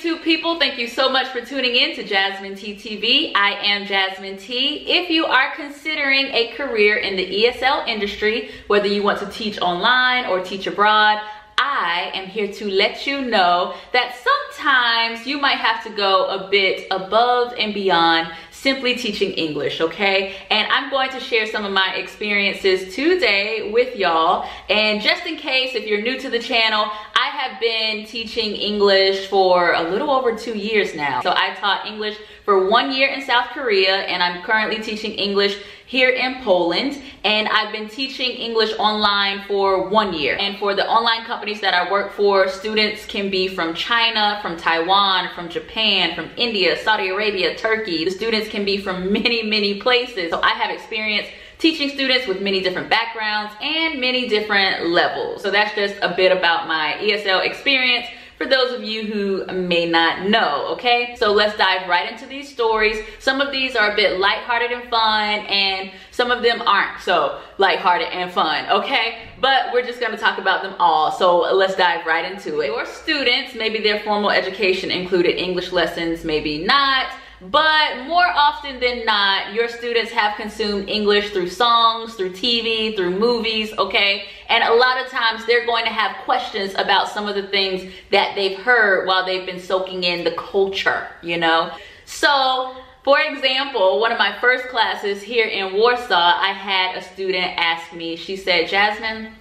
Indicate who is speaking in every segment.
Speaker 1: YouTube people, thank you so much for tuning in to Jasmine T TV. I am Jasmine T. If you are considering a career in the ESL industry, whether you want to teach online or teach abroad, I am here to let you know that sometimes you might have to go a bit above and beyond simply teaching English, okay? And I'm going to share some of my experiences today with y'all. And just in case, if you're new to the channel, I have been teaching English for a little over 2 years now. So I taught English for 1 year in South Korea, and I'm currently teaching English here in Poland, and I've been teaching English online for 1 year. And for the online companies that I work for, students can be from China, from Taiwan, from Japan, from India, Saudi Arabia, Turkey. The students can be from many places. So I have experience teaching students with many different backgrounds and many different levels. So that's just a bit about my ESL experience for those of you who may not know, okay? So let's dive right into these stories. Some of these are a bit lighthearted and fun, and some of them aren't so lighthearted and fun, okay? But we're just gonna talk about them all, so let's dive right into it. Your students, maybe their formal education included English lessons, maybe not, but more often than not, your students have consumed English through songs, through TV, through movies, okay? And a lot of times they're going to have questions about some of the things that they've heard while they've been soaking in the culture, you know? So, for example, one of my first classes here in Warsaw, I had a student ask me, she said, "Jasmine,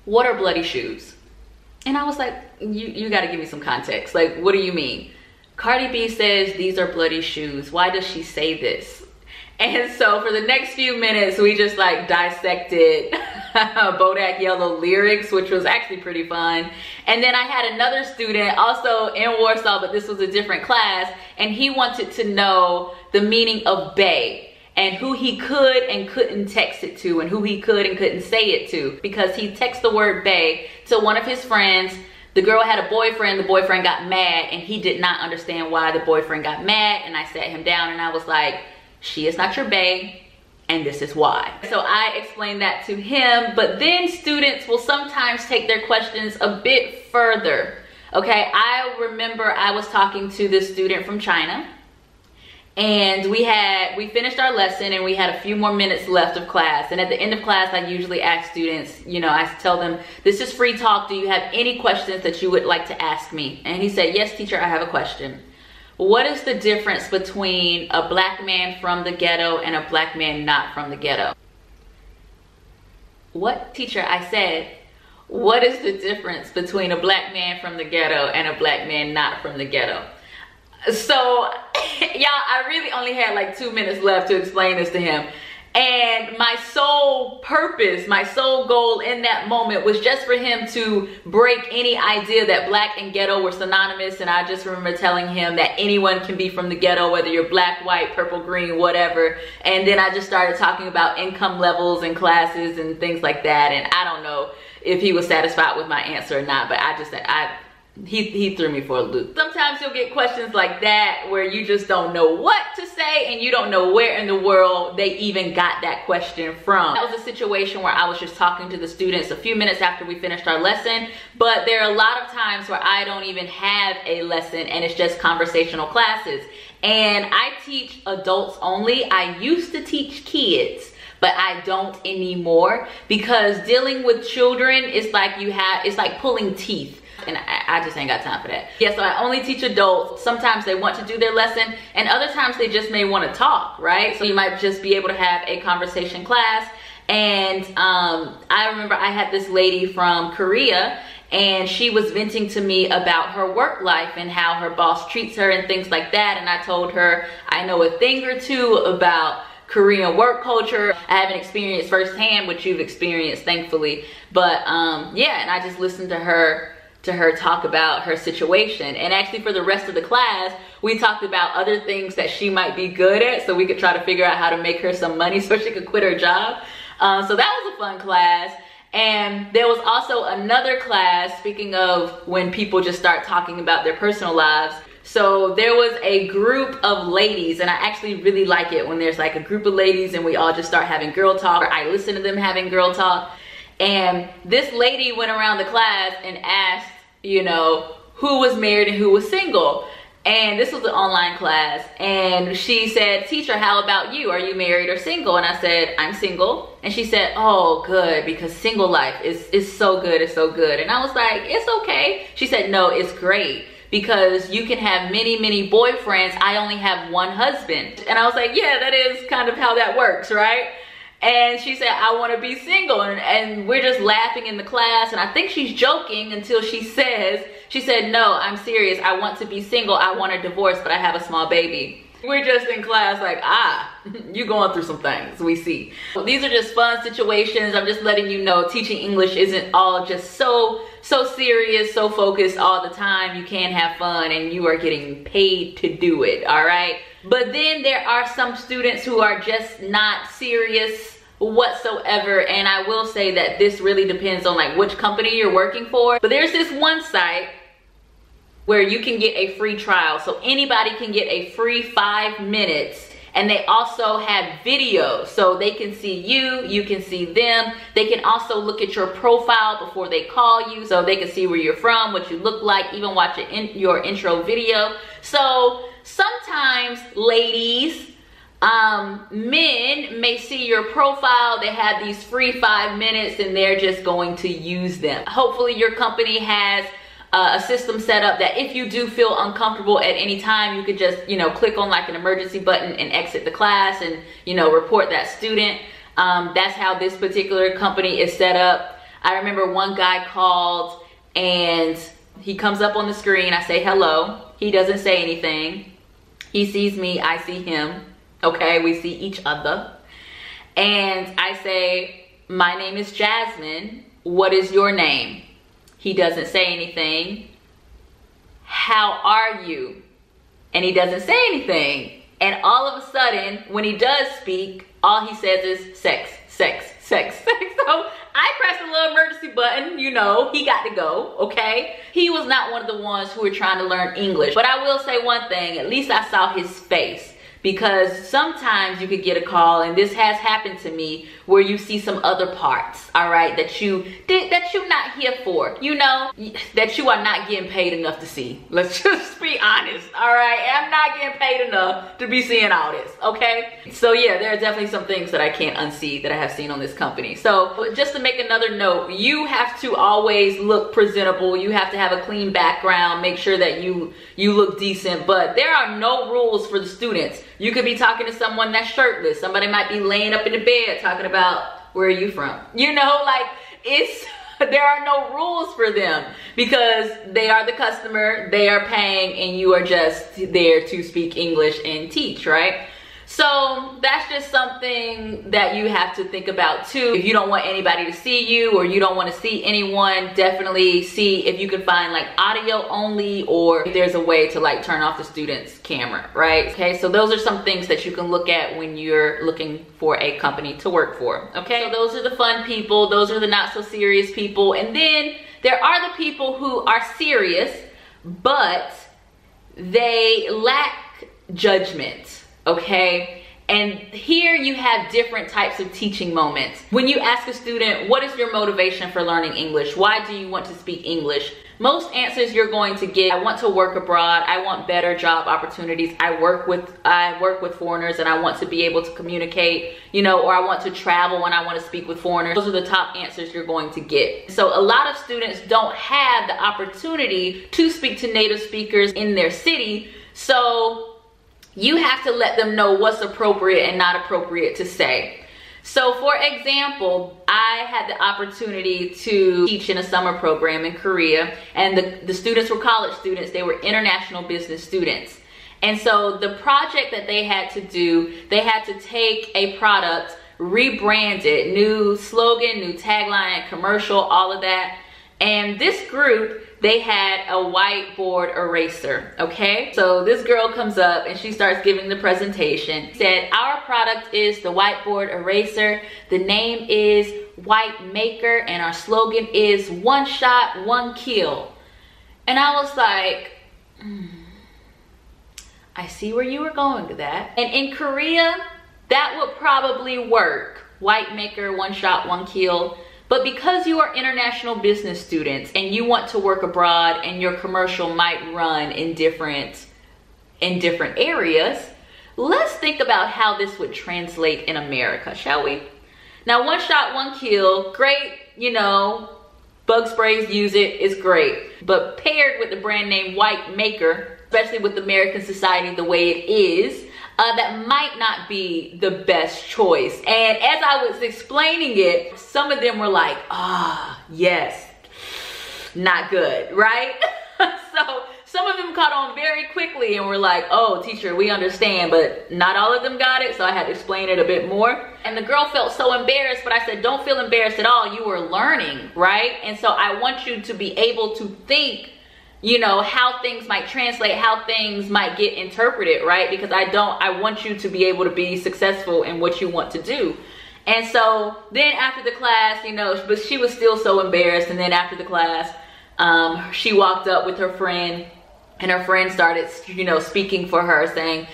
Speaker 1: what are bloody shoes?" And I was like, you gotta give me some context. Like, what do you mean? Cardi B says these are bloody shoes. Why does she say this? And so for the next few minutes, we just like dissected Bodak Yellow lyrics, which was actually pretty fun. And then I had another student also in Warsaw, but this was a different class, and he wanted to know the meaning of bae and who he could and couldn't text it to, and who he could and couldn't say it to, because he texted the word bae to one of his friends. The girl had a boyfriend, the boyfriend got mad, and he did not understand why the boyfriend got mad. And I sat him down and I was like, she is not your bae, and this is why. So I explained that to him, but then students will sometimes take their questions a bit further. Okay, I remember I was talking to this student from China, and we finished our lesson and we had a few more minutes left of class. And at the end of class, I usually ask students, you know, I tell them, this is free talk. Do you have any questions that you would like to ask me? And he said, yes, teacher, I have a question. What is the difference between a black man from the ghetto and a black man not from the ghetto? What, teacher? I said, what is the difference between a black man from the ghetto and a black man not from the ghetto? So, y'all, I really only had like 2 minutes left to explain this to him. And my sole purpose, my sole goal in that moment was just for him to break any idea that black and ghetto were synonymous. And I just remember telling him that anyone can be from the ghetto, whether you're black, white, purple, green, whatever. And then I just started talking about income levels and classes and things like that. And I don't know if he was satisfied with my answer or not, but he threw me for a loop. Sometimes you'll get questions like that where you just don't know what to say, and you don't know where in the world they even got that question from. That was a situation where I was just talking to the students a few minutes after we finished our lesson, but there are a lot of times where I don't even have a lesson and it's just conversational classes. And I teach adults only. I used to teach kids, but I don't anymore, because dealing with children is like it's like pulling teeth. And I just ain't got time for that. Yeah, so I only teach adults. Sometimes they want to do their lesson, and other times they just may want to talk, right? So you might just be able to have a conversation class. And I remember I had this lady from Korea, and she was venting to me about her work life and how her boss treats her and things like that. And I told her I know a thing or two about Korean work culture. I haven't experienced firsthand what you've experienced, thankfully. But yeah, and I just listened to her talk about her situation. And actually for the rest of the class, we talked about other things that she might be good at, so we could try to figure out how to make her some money so she could quit her job. So that was a fun class. And there was also another class, speaking of when people just start talking about their personal lives. So there was a group of ladies, and I actually really like it when there's like a group of ladies and we all just start having girl talk, or I listen to them having girl talk. And this lady went around the class and asked, you know, who was married and who was single. And this was an online class, and she said, "Teacher, how about you? Are you married or single?" And I said, "I'm single." And she said, "Oh, good, because single life is so good, it's so good." And I was like, "It's okay." She said, "No, it's great, because you can have many boyfriends. I only have one husband." And I was like, "Yeah, that is kind of how that works, right?" And she said, "I want to be single." And we're just laughing in the class, and I think she's joking until she said, "No, I'm serious. I want to be single. I want a divorce, but I have a small baby." We're just in class like, you going through some things, we see. These are just fun situations. I'm just letting you know teaching English isn't all just so serious, so focused all the time. You can have fun, and you are getting paid to do it, all right? But then there are some students who are just not serious whatsoever, and I will say that this really depends on like which company you're working for. But there's this one site where you can get a free trial. So anybody can get a free 5 minutes, and they also have videos, so they can see you, you can see them. They can also look at your profile before they call you, so they can see where you're from, what you look like, even watch your intro video. So sometimes, ladies, men may see your profile, they have these free 5 minutes, and they're just going to use them. Hopefully your company has a system set up that if you do feel uncomfortable at any time, you could just, click on like an emergency button and exit the class and, report that student. That's how this particular company is set up. I remember one guy called, and he comes up on the screen. I say hello. He doesn't say anything. He sees me, I see him. Okay, we see each other. And I say, "My name is Jasmine. What is your name?" He doesn't say anything. "How are you?" And he doesn't say anything. And all of a sudden, when he does speak, all he says is sex, sex, sex, sex. So I pressed a little emergency button, he got to go, okay? He was not one of the ones who were trying to learn English. But I will say one thing, at least I saw his face. Because sometimes you could get a call, and this has happened to me, where you see some other parts, all right, that you're not here for, that you are not getting paid enough to see. Let's just be honest, all right? I'm not getting paid enough to be seeing all this, okay? So yeah, there are definitely some things that I can't unsee that I have seen on this company. So just to make another note, you have to always look presentable. You have to have a clean background, make sure that you look decent, but there are no rules for the students. You could be talking to someone that's shirtless. Somebody might be laying up in the bed talking about, "Where are you from?" There are no rules for them, because they are the customer, they are paying, and you are just there to speak English and teach, right? So that's just something that you have to think about too. If you don't want anybody to see you, or you don't want to see anyone, definitely see if you can find like audio only, or if there's a way to like turn off the student's camera, right? Okay, so those are some things that you can look at when you're looking for a company to work for. Okay, so those are the fun people, those are the not so serious people, and then there are the people who are serious, but they lack judgment. Okay, and here you have different types of teaching moments. When you ask a student, "What is your motivation for learning English? Why do you want to speak English?" Most answers you're going to get, "I want to work abroad. I want better job opportunities. I work with foreigners, and I want to be able to communicate, or I want to travel and I want to speak with foreigners." Those are the top answers you're going to get. So a lot of students don't have the opportunity to speak to native speakers in their city. So you have to let them know what's appropriate and not appropriate to say. So for example, I had the opportunity to teach in a summer program in Korea, and the students were college students. They were international business students. And so the project that they had to do, they had to take a product, rebrand it, new slogan, new tagline, commercial, all of that. And this group, they had a whiteboard eraser, okay? So this girl comes up and she starts giving the presentation. She said, "Our product is the whiteboard eraser. The name is White Maker, and our slogan is 1 shot, 1 kill." And I was like, I see where you were going with that. And in Korea, that would probably work. White Maker, 1 shot, 1 kill. But because you are international business students and you want to work abroad, and your commercial might run in different in different areas, let's think about how this would translate in America, shall we? Now, one shot, one kill, great, you know, bug sprays, use it, it's great. But paired with the brand name White Maker, especially with American society the way it is, that might not be the best choice. And as I was explaining it, some of them were like, yes, not good, right? So some of them caught on very quickly and were like, oh, teacher, we understand, but not all of them got it. So I had to explain it a bit more. And the girl felt so embarrassed, but I said, don't feel embarrassed at all. You were learning, right? And so I want you to be able to think, you know, how things might translate, how things might get interpreted, right? Because I want you to be able to be successful in what you want to do. And so then after the class, you know, but she was still so embarrassed. And then after the class, she walked up with her friend, and her friend started, you know, speaking for her, saying,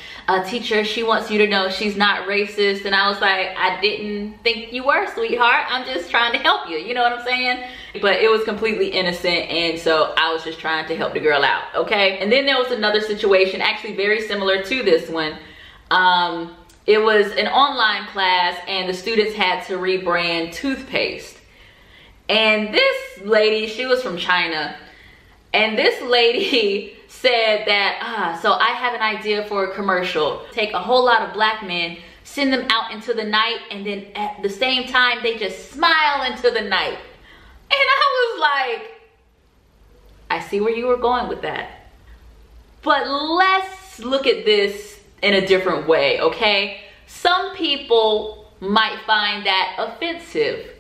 Speaker 1: teacher, she wants you to know she's not racist. And I was like, I didn't think you were, sweetheart. I'm just trying to help you. You know what I'm saying? But it was completely innocent. And so I was just trying to help the girl out. Okay. And then there was another situation, actually very similar to this one. It was an online class, and the students had to rebrand toothpaste. And this lady, she was from China. And this lady said that, so I have an idea for a commercial. Take a whole lot of black men, send them out into the night, and then at the same time, they just smile into the night. And I was like, I see where you were going with that. But let's look at this in a different way, okay? Some people might find that offensive,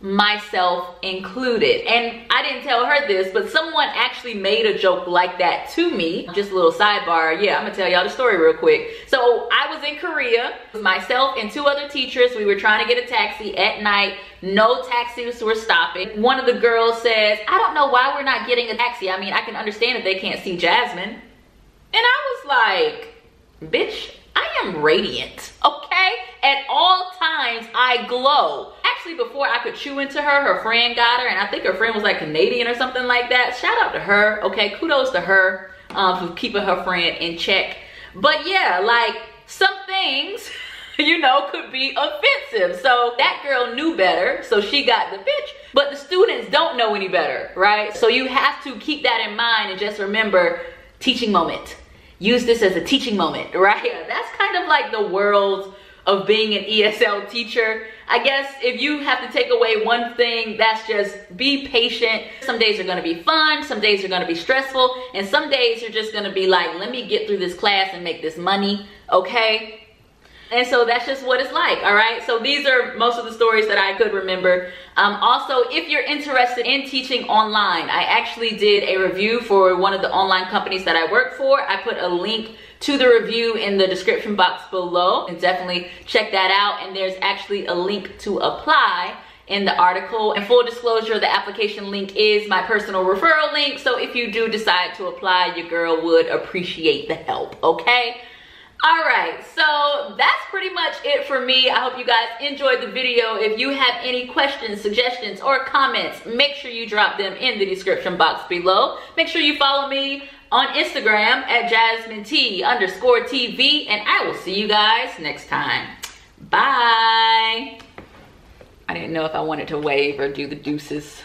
Speaker 1: myself included. And I didn't tell her this, but someone actually made a joke like that to me. Just a little sidebar. Yeah, I'm gonna tell y'all the story real quick. So I was in Korea, myself and 2 other teachers. We were trying to get a taxi at night. No taxis were stopping. One of the girls says, I don't know why we're not getting a taxi. I mean, I can understand if they can't see Jasmine. And I was like, bitch, I am radiant, okay? At all times, I glow. Actually, before I could chew into her, her friend got her, and I think her friend was like Canadian or something like that. Shout out to her, okay? Kudos to her for keeping her friend in check. But yeah, like, some things, you know, could be offensive. So that girl knew better, so she got the bitch. But the students don't know any better, right? So you have to keep that in mind and just remember, teaching moment. Use this as a teaching moment, right? That's kind of like the world of being an ESL teacher. I guess if you have to take away one thing, that's just be patient. Some days are gonna be fun, some days are gonna be stressful, and some days you're just gonna be like, let me get through this class and make this money, okay? And so that's just what it's like, all right? So these are most of the stories that I could remember. Also, if you're interested in teaching online, I actually did a review for one of the online companies that I work for. I put a link to the review in the description box below, and definitely check that out. And there's actually a link to apply in the article. And full disclosure, the application link is my personal referral link. So if you do decide to apply, your girl would appreciate the help, okay? All right, so that's pretty much it for me. I hope you guys enjoyed the video. If you have any questions, suggestions, or comments, make sure you drop them in the description box below. Make sure you follow me on Instagram at JasmineT_TV, and I will see you guys next time. Bye. I didn't know if I wanted to wave or do the deuces.